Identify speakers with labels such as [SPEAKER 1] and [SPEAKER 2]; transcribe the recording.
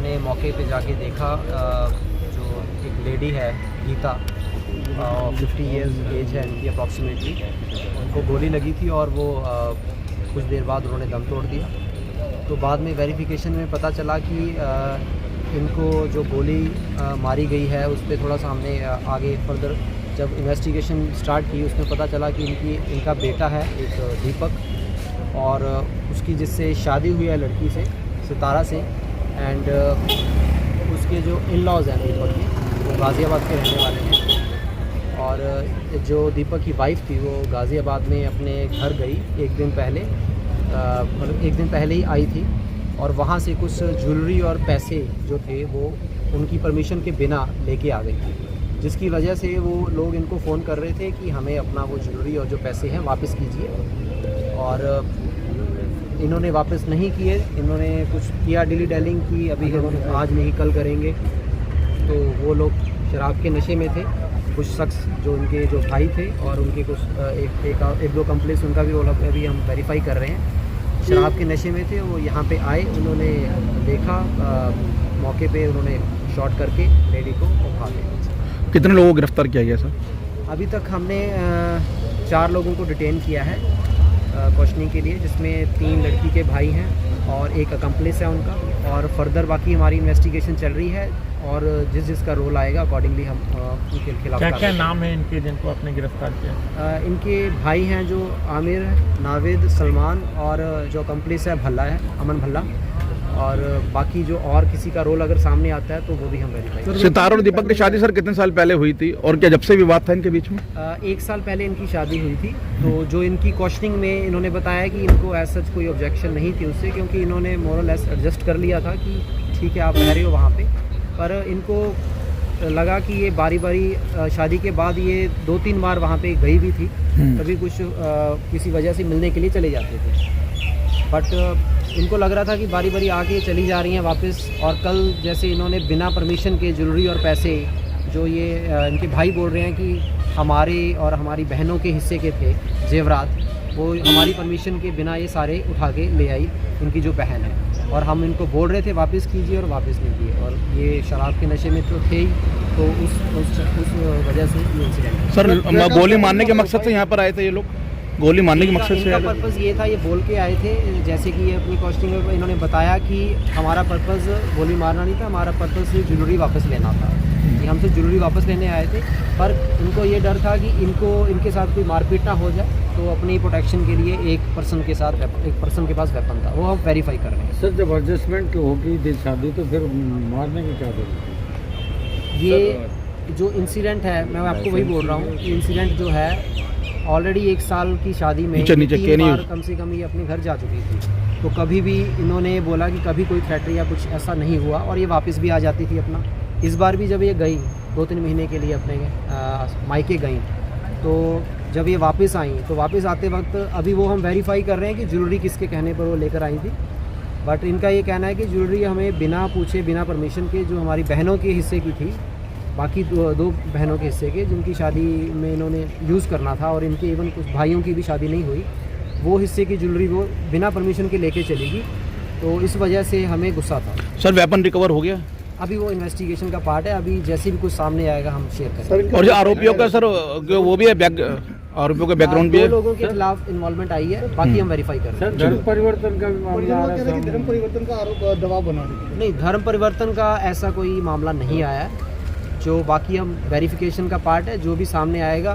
[SPEAKER 1] हमने मौके पे जाके देखा जो एक लेडी है गीता, 50 इयर्स एज है इनकी अप्रॉक्सीमेटली, उनको गोली लगी थी और वो कुछ देर बाद उन्होंने दम तोड़ दिया। तो बाद में वेरिफिकेशन में पता चला कि इनको जो गोली मारी गई है उस पर थोड़ा सा हमने आगे फर्दर जब इन्वेस्टिगेशन स्टार्ट की उसमें पता चला कि इनका बेटा है एक दीपक, और उसकी जिससे शादी हुई है लड़की से, सितारा से, एंड उसके जो इन लॉज हैं दीपक के वो गाज़ियाबाद के रहने वाले हैं। और जो दीपक की वाइफ थी वो गाज़ियाबाद में अपने घर गई एक दिन पहले, मतलब एक दिन पहले ही आई थी, और वहाँ से कुछ ज्वेलरी और पैसे जो थे वो उनकी परमिशन के बिना लेके आ गई थी, जिसकी वजह से वो लोग इनको फ़ोन कर रहे थे कि हमें अपना वो ज्वेलरी और जो पैसे हैं वापस कीजिए। और इन्होंने वापस नहीं किए, इन्होंने कुछ किया डिली डेलिंग की, अभी हम आज नहीं कल करेंगे। तो वो लोग शराब के नशे में थे, कुछ शख्स जो उनके जो भाई थे और उनके कुछ एक दो कंप्लेंट्स उनका भी वो लोग अभी हम वेरीफाई कर रहे हैं, शराब के नशे में थे। वो यहाँ पे आए, उन्होंने देखा, मौके पे उन्होंने शॉट करके लेडी को भागे।
[SPEAKER 2] कितने लोगों को गिरफ्तार किया गया सर?
[SPEAKER 1] अभी तक हमने 4 लोगों को डिटेन किया है क्वेश्चनिंग के लिए, जिसमें 3 लड़की के भाई हैं और एक अकम्प्लिस है उनका, और फर्दर बाकी हमारी इन्वेस्टिगेशन चल रही है, और जिसका रोल आएगा अकॉर्डिंगली हम उनके खिलाफ।
[SPEAKER 3] क्या नाम है इनके जिनको आपने गिरफ्तार किया?
[SPEAKER 1] इनके भाई हैं जो आमिर, नाविद, सलमान, और जो अकम्प्लिस है भल्ला है, अमन भल्ला, और बाकी जो और किसी का रोल अगर सामने आता है तो वो भी हम वेरीफाई।
[SPEAKER 2] सितारा और दीपक की शादी सर कितने साल पहले हुई थी, और क्या जब से विवाद था इनके बीच में?
[SPEAKER 1] 1 साल पहले इनकी शादी हुई थी। तो जो इनकी क्वेश्चनिंग में इन्होंने बताया कि इनको एज सच कोई ऑब्जेक्शन नहीं थी उससे, क्योंकि इन्होंने मोर और लेस एडजस्ट कर लिया था कि ठीक है आप रह रहे हो वहाँ पे, पर इनको लगा कि ये बारी बारी शादी के बाद ये 2-3 बार वहाँ पे गई भी थी, कभी कुछ किसी वजह से मिलने के लिए चले जाते थे, बट इनको लग रहा था कि बारी बारी आके चली जा रही हैं वापस। और कल जैसे इन्होंने बिना परमिशन के ज्वेलरी और पैसे जो ये इनके भाई बोल रहे हैं कि हमारे और हमारी बहनों के हिस्से के थे जेवरात, वो हमारी परमिशन के बिना ये सारे उठा के ले आई इनकी जो बहन है, और हम इनको बोल रहे थे वापस कीजिए और वापस नहीं किए, और ये शराब के नशे में तो थे ही, तो उस वजह से ये इंसिडेंट।
[SPEAKER 2] सर गोली मारने के मकसद से यहाँ पर आए थे ये लोग? गोली मारने के मकसद से?
[SPEAKER 1] इनका पर्पज़ ये था, ये बोल के आए थे, जैसे कि ये अपनी कॉस्टिंग में इन्होंने बताया कि हमारा पर्पज़ गोली मारना नहीं था, हमारा पर्पज़ सिर्फ ज्वेलरी वापस लेना था, कि हम सिर्फ ज्वेलरी वापस लेने आए थे। पर इनको ये डर था कि इनके साथ कोई मारपीट ना हो जाए, तो अपनी प्रोटेक्शन के लिए एक पर्सन के पास वेपन था, वो हम वेरीफाई कर रहे हैं।
[SPEAKER 3] सर जब एडजस्टमेंट होगी शादी तो फिर मारने की क्या जरूरत?
[SPEAKER 1] ये जो इंसिडेंट है, मैं आपको वही बोल रहा हूँ, इंसिडेंट जो है ऑलरेडी 1 साल की शादी में 3 बार कम से कम ये अपने घर जा चुकी थी, तो कभी भी इन्होंने बोला कि कभी कोई थ्रेट या कुछ ऐसा नहीं हुआ, और ये वापस भी आ जाती थी अपना। इस बार भी जब ये गई 2-3 महीने के लिए अपने मायके गई, तो जब ये वापस आई तो वापस आते वक्त अभी वो हम वेरीफाई कर रहे हैं कि ज्वेलरी किसके कहने पर वो लेकर आई थी, बट इनका ये कहना है कि ज्वेलरी हमें बिना पूछे बिना परमिशन के जो हमारी बहनों के हिस्से की थी, बाकी 2 बहनों के हिस्से के जिनकी शादी में इन्होंने यूज़ करना था, और इनके इवन कुछ भाइयों की भी शादी नहीं हुई, वो हिस्से की ज्वेलरी वो बिना परमिशन के लेके चलेगी, तो इस वजह से हमें गुस्सा था।
[SPEAKER 2] सर वेपन रिकवर हो गया?
[SPEAKER 1] अभी वो इन्वेस्टिगेशन का पार्ट है, अभी जैसे भी कुछ सामने आएगा हम शेयर करेंगे।
[SPEAKER 2] और जो आरोपियों का सर वो भी है, आरोपियों का बैकग्राउंड भी है?
[SPEAKER 1] 2 लोगों के खिलाफ इन्वॉल्वमेंट आई है, बाकी हम वेरीफाई कर रहे हैं।
[SPEAKER 3] धर्म परिवर्तन का भी मामला आ रहा है,
[SPEAKER 4] धर्म परिवर्तन का आरोप दबाव बना रही है।
[SPEAKER 1] नहीं, धर्म परिवर्तन का ऐसा कोई मामला नहीं आया है, जो बाकी हम वेरिफिकेशन का पार्ट है, जो भी सामने आएगा।